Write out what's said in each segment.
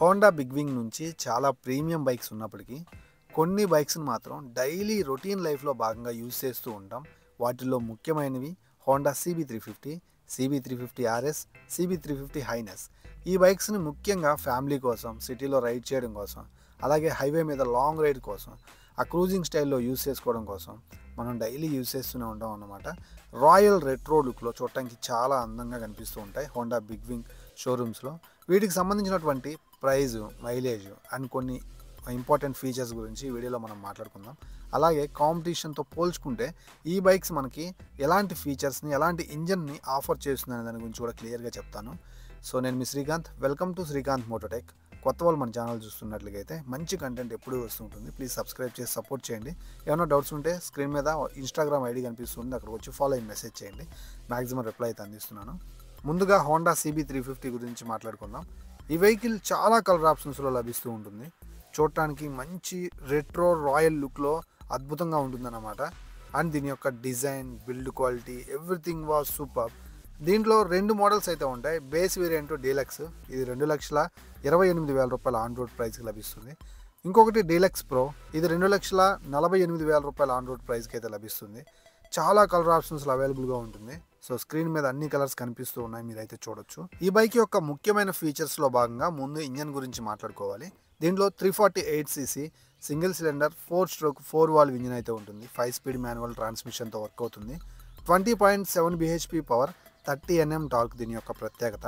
Honda Big wing నుంచి చాలా premium bikes ఉన్నప్పటికీ కొన్ని బైక్స్ని మాత్రం డైలీ రొటీన్ లైఫ్లో భాగంగా యూజ్ చేస్తూ ఉంటాం. వాటిల్లో ముఖ్యమైనవి Honda CB350, CB350 RS, CB350 highness. ఈ బైక్స్ని ముఖ్యంగా ఫ్యామిలీ కోసం, సిటీలో రైడ్ చేయడం కోసం, అలాగే హైవే మీద లాంగ్ రైడ్ కోసం, ఆ క్రూజింగ్ స్టైల్లో యూజ్ చేసుకోవడం కోసం మనం డైలీ యూజ్ చేస్తూనే ఉంటాం అన్నమాట. రాయల్ రెట్రో లుక్లో చూడటానికి చాలా అందంగా కనిపిస్తూ ఉంటాయి హోండా బిగ్ వింగ్ షోరూమ్స్లో. వీటికి సంబంధించినటువంటి ప్రైజ్, మైలేజ్ అండ్ కొన్ని ఇంపార్టెంట్ ఫీచర్స్ గురించి ఈ వీడియోలో మనం మాట్లాడుకుందాం. అలాగే కాంపిటీషన్తో పోల్చుకుంటే ఈ బైక్స్ మనకి ఎలాంటి ఫీచర్స్ని, ఎలాంటి ఇంజన్ని ఆఫర్ చేస్తుందనే దాని గురించి కూడా క్లియర్గా చెప్తాను. సో నేను మీ శ్రీకాంత్, వెల్కమ్ టు శ్రీకాంత్ మోటోటెక్. కొత్త వాళ్ళు మన ఛానల్ చూస్తున్నట్లయితే మంచి కంటెంట్ ఎప్పుడూ వస్తుంటుంది. ప్లీజ్ సబ్స్క్రైబ్ చేసి సపోర్ట్ చేయండి. ఏమైనా డౌట్స్ ఉంటే స్క్రీన్ మీద ఇన్స్టాగ్రామ్ ఐడి కనిపిస్తుంది, అక్కడికి వచ్చి ఫాలో అయ్యి మెసేజ్ చేయండి. మ్యాక్సిమం రిప్లై అయితే అందిస్తున్నాను. ముందుగా హోండా CB350 గురించి మాట్లాడుకుందాం. ఈ వెహికల్ చాలా కలర్ ఆప్షన్స్లో లభిస్తూ ఉంటుంది. చూడటానికి మంచి రెట్రో రాయల్ లుక్లో అద్భుతంగా ఉంటుందన్నమాట. అండ్ దీని యొక్క design, build quality, everything was super. దీంట్లో రెండు మోడల్స్ అయితే ఉంటాయి. బేస్ వేరియంట్ డీలక్స్, ఇది 2,28,000 రూపాయల ఆన్ రోడ్ ప్రైస్కి లభిస్తుంది. ఇంకొకటి డీలక్స్ ప్రో, ఇది 2,48,000 రూపాయల ఆన్ రోడ్ ప్రైస్కి అయితే లభిస్తుంది. చాలా కలర్ ఆప్షన్స్లో అవైలబుల్గా ఉంటుంది. సో స్క్రీన్ మీద అన్ని కలర్స్ కనిపిస్తూ ఉన్నాయి, మీరైతే చూడొచ్చు. ఈ బైక్ యొక్క ముఖ్యమైన ఫీచర్స్లో భాగంగా ముందు ఇంజన్ గురించి మాట్లాడుకోవాలి. దీంట్లో 348cc single cylinder 4 valve engine అయితే ఉంటుంది. 5 స్పీడ్ మాన్యువల్ ట్రాన్స్మిషన్తో వర్క్ అవుతుంది. 20.7 bhp పవర్, 30 Nm టార్క్ దీని యొక్క ప్రత్యేకత.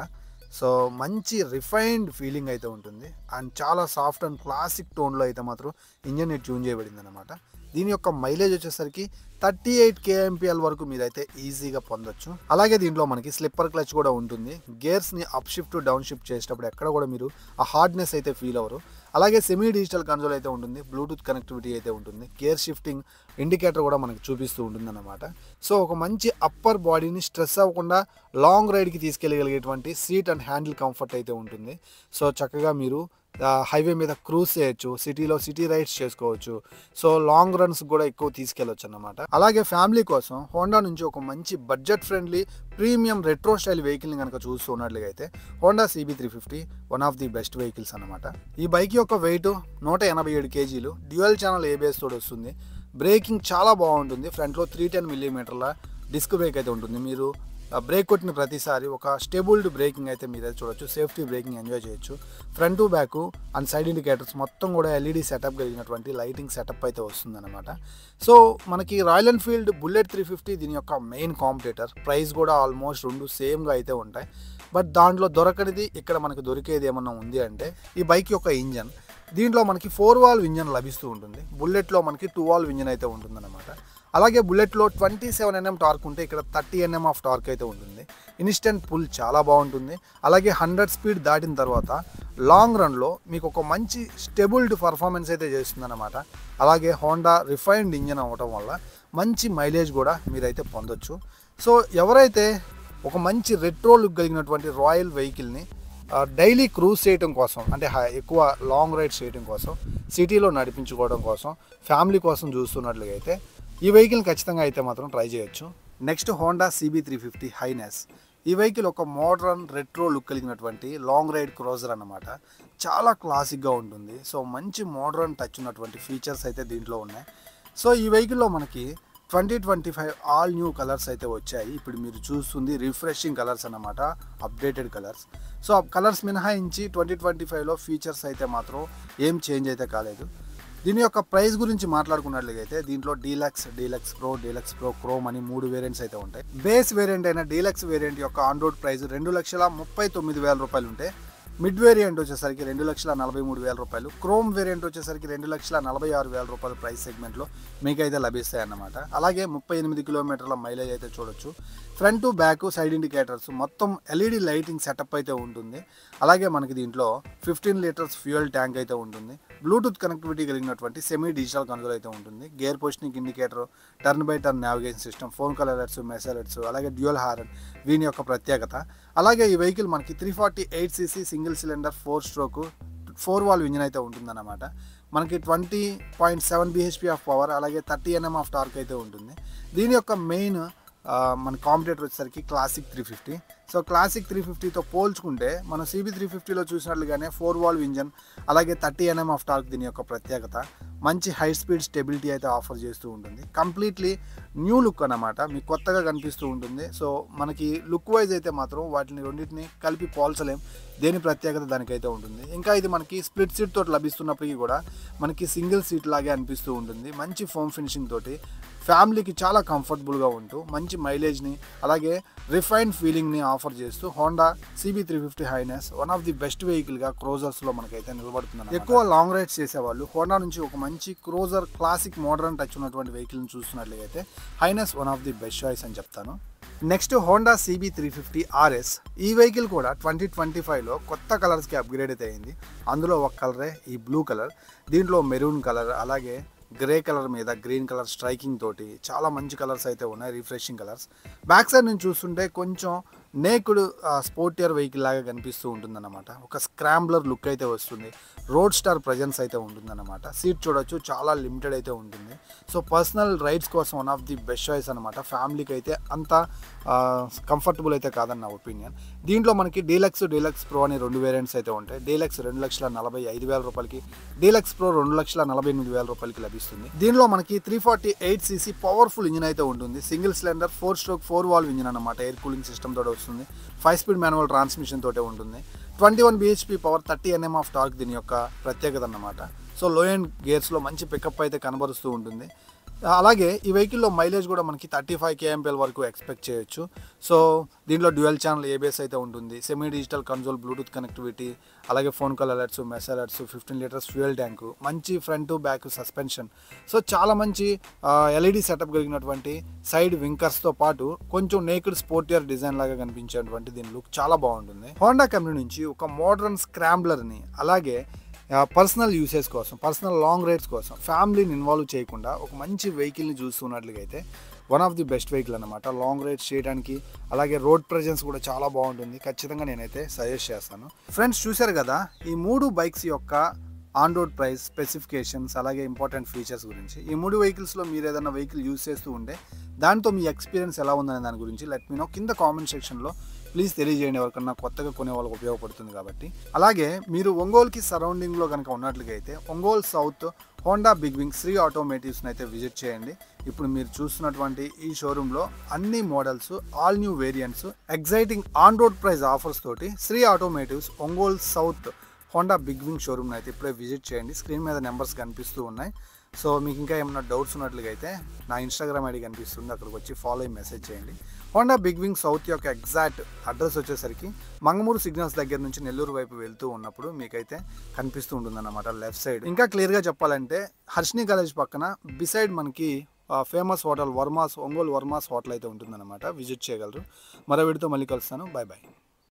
సో మంచి రిఫైన్డ్ ఫీలింగ్ అయితే ఉంటుంది. అండ్ చాలా సాఫ్ట్ అండ్ క్లాసిక్ టోన్లో అయితే మాత్రం ఇంజన్ ట్యూన్ చేయబడింది అనమాట. దీని యొక్క మైలేజ్ వచ్చేసరికి 38 kmpl వరకు మీరైతే ఈజీగా పొందొచ్చు. అలాగే దీంట్లో మనకి స్లిప్పర్ క్లచ్ కూడా ఉంటుంది. గేర్స్ని అప్ షిఫ్ట్, డౌన్ షిఫ్ట్ చేసేటప్పుడు ఎక్కడ కూడా మీరు ఆ హార్డ్నెస్ అయితే ఫీల్ అవ్వరు. అలాగే సెమీ డిజిటల్ కన్సోల్ అయితే ఉంటుంది, బ్లూటూత్ కనెక్టివిటీ అయితే ఉంటుంది. గేర్ షిఫ్టింగ్ ఇండికేటర్ కూడా మనకి చూపిస్తూ ఉంటుంది అన్నమాట. సో ఒక మంచి అప్పర్ బాడీని స్ట్రెస్ అవ్వకుండా లాంగ్ రైడ్కి తీసుకెళ్ళగలిగేటువంటి సీట్ అండ్ హ్యాండిల్ కంఫర్ట్ అయితే ఉంటుంది. సో చక్కగా మీరు హైవే మీద క్రూజ్ చేయొచ్చు, సిటీ రైడ్స్ చేసుకోవచ్చు. సో లాంగ్ రన్స్ కూడా ఎక్కువ తీసుకెళ్ళొచ్చు అన్నమాట. అలాగే ఫ్యామిలీ కోసం హోండా నుంచి ఒక మంచి budget friendly premium retro style వెహికల్ని కనుక చూస్తున్నట్లయితే Honda CB350 one of the best vehicles అనమాట. ఈ బైక్ యొక్క weight 187 kg, dual channel ABS తోడు వస్తుంది. బ్రేకింగ్ చాలా బాగుంటుంది. ఫ్రంట్లో 310 mm డిస్క్ బ్రేక్ అయితే ఉంటుంది. మీరు బ్రేక్ కొట్టిన ప్రతిసారి ఒక స్టేబుల్డ్ బ్రేకింగ్ అయితే మీరు చూడొచ్చు. సేఫ్టీ బ్రేకింగ్ ఎంజాయ్ చేయొచ్చు. Front to back and side indicators మొత్తం కూడా LED సెటప్ కలిగినటువంటి లైటింగ్ సెటప్ అయితే వస్తుందన్నమాట. సో మనకి రాయల్ ఎన్ఫీల్డ్ బుల్లెట్ 350 దీని యొక్క మెయిన్ కాంపిటేటర్. ప్రైస్ కూడా ఆల్మోస్ట్ రెండు సేమ్గా అయితే ఉంటాయి. బట్ దాంట్లో దొరకనిది ఇక్కడ మనకు దొరికేది ఏమన్నా ఉంది అంటే ఈ బైక్ యొక్క ఇంజన్. దీంట్లో మనకి 4 వాల్వ్ ఇంజన్ లభిస్తూ ఉంటుంది. బుల్లెట్లో మనకి 2 వాల్వ్ ఇంజన్ అయితే ఉంటుందన్నమాట. అలాగే బుల్లెట్లో 27 Nm టార్క్ ఉంటే ఇక్కడ 30 Nm ఆఫ్ టార్క్ అయితే ఉంటుంది. ఇన్స్టెంట్ పుల్ చాలా బాగుంటుంది. అలాగే 100 స్పీడ్ దాటిన తర్వాత లాంగ్ రన్లో మీకు ఒక మంచి స్టెబుల్డ్ పర్ఫార్మెన్స్ అయితే చేస్తుందన్నమాట. అలాగే హోండా రిఫైన్డ్ ఇంజన్ అవ్వటం వల్ల మంచి మైలేజ్ కూడా మీరైతే పొందొచ్చు. సో ఎవరైతే ఒక మంచి రెట్రో లుక్ కలిగినటువంటి రాయల్ వెహికల్ని డైలీ క్రూజ్ చేయడం కోసం, అంటే ఎక్కువ లాంగ్ రైడ్స్ చేయడం కోసం, సిటీలో నడిపించుకోవడం కోసం, ఫ్యామిలీ కోసం చూస్తున్నట్లయితే ఈ వెహికల్ ఖచ్చితంగా అయితే మాత్రం ట్రై చేయొచ్చు. Next Honda CB350 highness. ఈ వెహికల్ ఒక మోడర్న్ రెట్రో లుక్ కలిగినటువంటి లాంగ్ రైడ్ క్రూజర్ అన్నమాట. చాలా క్లాసిక్గా ఉంటుంది. సో మంచి మోడర్న్ టచ్ ఉన్నటువంటి ఫీచర్స్ అయితే దీంట్లో ఉన్నాయి. సో ఈ వెహికల్లో మనకి 2025 ఆల్ న్యూ కలర్స్ అయితే వచ్చాయి. ఇప్పుడు మీరు చూస్తుంది రిఫ్రెషింగ్ కలర్స్ అన్నమాట, అప్డేటెడ్ కలర్స్. సో ఆ కలర్స్ మినహాయించి 2025లో ఫీచర్స్ అయితే మాత్రం ఏం చేంజ్ అయితే కాలేదు. దీని యొక్క ప్రైస్ గురించి మాట్లాడుకున్నట్లయితే దీంట్లో డీలక్స్ ప్రో, క్రోమ్ అని 3 వేరియంట్స్ అయితే ఉంటాయి. బేస్ వేరియంట్ అయిన డీలక్స్ వేరియంట్ యొక్క ఆన్ రోడ్ ప్రైస్ 2,39,000 రూపాయలు ఉంటే, మిడ్ వేరియంట్ వచ్చేసరికి 2,43,000 రూపాయలు, క్రోమ్ వేరియంట్ వచ్చేసరికి 2,46,000 రూపాయల ప్రైస్ సెగ్మెంట్లో మీకైతే లభిస్తాయి అన్నమాట. అలాగే 38 కిలోమీటర్ల మైలేజ్ అయితే చూడొచ్చు. Front to back side indicators మొత్తం LED లైటింగ్ సెటప్ అయితే ఉంటుంది. అలాగే మనకి దీంట్లో 15 లీటర్స్ ఫ్యూయల్ ట్యాంక్ అయితే ఉంటుంది. బ్లూటూత్ కనెక్టివిటీ కలిగినటువంటి సెమీ డిజిటల్ కన్సోల్ అయితే ఉంటుంది. Gear positioning indicator, turn by turn navigation system, phone call alerts, message alerts, అలాగే డ్యూయల్ హారన్ వీని యొక్క ప్రత్యేకత. అలాగే ఈ వెహికల్ మనకి 348cc single cylinder 4 valve engine అయితే ఉంటుందన్నమాట. మనకి 20.7 bhp ఆఫ్ పవర్, అలాగే 30 Nm ఆఫ్ టార్క్ అయితే ఉంటుంది. దీని యొక్క మెయిన్ మన కాంపిటేటర్ వచ్చేసరికి క్లాసిక్ 350. సో క్లాసిక్ 350తో పోల్చుకుంటే మనం CB350లో చూసినట్లుగానే 4 వాల్వ్ ఇంజన్, అలాగే 30 Nm ఆఫ్ టార్క్ దీని యొక్క ప్రత్యేకత. మంచి హై స్పీడ్ స్టెబిలిటీ అయితే ఆఫర్ చేస్తూ ఉంటుంది. కంప్లీట్లీ న్యూ లుక్ అన్నమాట, మీకు కొత్తగా కనిపిస్తూ ఉంటుంది. సో మనకి లుక్ వైజ్ అయితే మాత్రం వాటిని రెండింటిని కలిపి పోల్చలేం, దేని ప్రత్యేకత దానికైతే ఉంటుంది. ఇంకా ఇది మనకి స్ప్లిట్ సీట్ తోటి లభిస్తున్నప్పటికీ కూడా మనకి సింగిల్ సీట్ లాగే అనిపిస్తూ ఉంటుంది. మంచి ఫోమ్ ఫినిషింగ్ తోటి ఫ్యామిలీకి చాలా కంఫర్టబుల్గా ఉంటూ మంచి మైలేజ్ని అలాగే రిఫైన్డ్ ఫీలింగ్ని ఆఫర్ చేస్తూ Honda CB350 Highness one of the best వెహికల్గా క్రోజర్స్లో మనకైతే నిలబడుతుంది. ఎక్కువ లాంగ్ రైడ్స్ చేసేవాళ్ళు హోండా నుంచి ఒక మంచి క్రోజర్ క్లాసిక్ మోడర్న్ టచ్ ఉన్నటువంటి వెహికల్ని చూస్తున్నట్లయితే highness one of the best choice అని చెప్తాను. Next Honda CB350 RS. ఈ వెహికల్ కూడా 2025లో కొత్త కలర్స్కి అప్గ్రేడ్ అయితే అయింది. అందులో ఒక కలరే ఈ బ్లూ కలర్, దీంట్లో మెరూన్ కలర్ అలాగే గ్రే కలర్ మీద గ్రీన్ కలర్ స్ట్రైకింగ్ తోటి చాలా మంచి కలర్స్ అయితే ఉన్నాయి, రిఫ్రెషింగ్ కలర్స్. బ్యాక్ సైడ్ నుంచి చూస్తుంటే కొంచెం నేకుడ్ స్పోర్టియర్ వెహికల్ లాగా కనిపిస్తూ ఉంటుందన్నమాట. ఒక స్క్రాంబ్లర్ లుక్ అయితే వస్తుంది, రోడ్ స్టార్ ప్రజెన్స్ అయితే ఉంటుందన్నమాట. సీట్ చూడొచ్చు, చాలా లిమిటెడ్ అయితే ఉంటుంది. సో పర్సనల్ రైడ్స్ కోసం one of the best choice అనమాట. ఫ్యామిలీకి అయితే అంత కంఫర్టబుల్ అయితే కాదని నా ఒపీనియన్. దీంట్లో మనకి డీలక్స్ ప్రో అని 2 వేరియంట్స్ అయితే ఉంటాయి. డీలక్స్ 2,45,000 రూపాయలకి, డీలక్స్ ప్రో 2,48,000 రూపాయలకి లభిస్తుంది. దీనిలో మనకి 348cc పవర్ఫుల్ ఇంజిన్ అయితే ఉంటుంది. సింగిల్ సిలిండర్ 4 వాల్వ్ ఇంజిన్ అనమాట. ఎయిర్ కూలింగ్ సిస్టమ్ తోటి వస్తుంది. 5 స్పీడ్ మాన్యువల్ ట్రాన్స్మిషన్ తోటే ఉంటుంది. 21 bhp power, 30 Nm of torque దీని యొక్క ప్రత్యేకత అన్నమాట. సో లో ఎండ్ గేర్స్లో మంచి పికప్ అయితే కనబరుస్తూ ఉంటుంది. అలాగే ఈ వెహికల్లో మైలేజ్ కూడా మనకి 35 kmpl వరకు ఎక్స్పెక్ట్ చేయొచ్చు. సో దీంట్లో డ్యూయల్ ఛానల్ ABS అయితే ఉంటుంది. Semi digital console, Bluetooth connectivity, అలాగే phone call alerts, message alerts, 15 litres fuel tank, మంచి ఫ్రంట్ బ్యాక్ సస్పెన్షన్. సో చాలా మంచి LED సెటప్ కలిగినటువంటి సైడ్ వింకర్స్తో పాటు కొంచెం నేకెడ్ స్పోర్టియర్ డిజైన్ లాగా కనిపించేటువంటి దీని లుక్ చాలా బాగుంటుంది. హోండా కంపెనీ నుంచి ఒక మోడర్న్ స్క్రాంబ్లర్ని అలాగే పర్సనల్ యూసేజ్ కోసం, పర్సనల్ లాంగ్ రైడ్స్ కోసం ఫ్యామిలీని ఇన్వాల్వ్ చేయకుండా ఒక మంచి వెహికల్ని చూస్తున్నట్లుగా అయితే one of the best vehicle అనమాట. లాంగ్ రైడ్స్ చేయడానికి అలాగే రోడ్ ప్రెజెన్స్ కూడా చాలా బాగుంటుంది. ఖచ్చితంగా నేనైతే సజెస్ట్ చేస్తాను. ఫ్రెండ్స్ చూశారు కదా ఈ 3 బైక్స్ యొక్క ఆన్ రోడ్ ప్రైస్, స్పెసిఫికేషన్స్ అలాగే ఇంపార్టెంట్ ఫీచర్స్ గురించి. ఈ 3 వెహికల్స్లో మీరు ఏదైనా వెహికల్ యూజ్ చేస్తూ ఉంటే దాంతో మీ ఎక్స్పీరియన్స్ ఎలా ఉందనే దాని గురించి లెట్ మీ నో కింద కామెంట్ సెక్షన్లో ప్లీజ్ తెలియజేయండి. ఎవరికన్నా కొత్తగా కొనే వాళ్ళకి ఉపయోగపడుతుంది కాబట్టి. అలాగే మీరు ఒంగోలుకి సరౌండింగ్లో కనుక ఉన్నట్లుగా అయితే Ongole South Honda Big Wing Sri ఆటోమేటివ్స్ని అయితే విజిట్ చేయండి. ఇప్పుడు మీరు చూస్తున్నటువంటి ఈ షోరూంలో అన్ని models, all new variants, exciting on road price offers తోటి Sri Automotives Ongole South Honda Big Wing షోరూమ్ని అయితే ఇప్పుడే విజిట్ చేయండి. స్క్రీన్ మీద నెంబర్స్ కనిపిస్తూ ఉన్నాయి. సో మీకు ఇంకా ఏమైనా డౌట్స్ ఉన్నట్లుగా అయితే నా ఇన్స్టాగ్రామ్ ఐడి కనిపిస్తుంది, అక్కడికి వచ్చి ఫాలో అయ్యి మెసేజ్ చేయండి. హోండా బిగ్ వింగ్ సౌత్ యొక్క ఎగ్జాక్ట్ అడ్రస్ వచ్చేసరికి మంగమూరు సిగ్నల్స్ దగ్గర నుంచి నెల్లూరు వైపు వెళ్తూ ఉన్నప్పుడు మీకైతే కనిపిస్తూ ఉంటుందన్నమాట లెఫ్ట్ సైడ్. ఇంకా క్లియర్గా చెప్పాలంటే హర్షిని కాలేజ్ పక్కన బిసైడ్ మనకి famous hotel Varma's, Ongole Varma's hotel అయితే ఉంటుందన్నమాట. విజిట్ చేయగలరు. మరో వీడితో మళ్ళీ కలుస్తాను. Bye bye.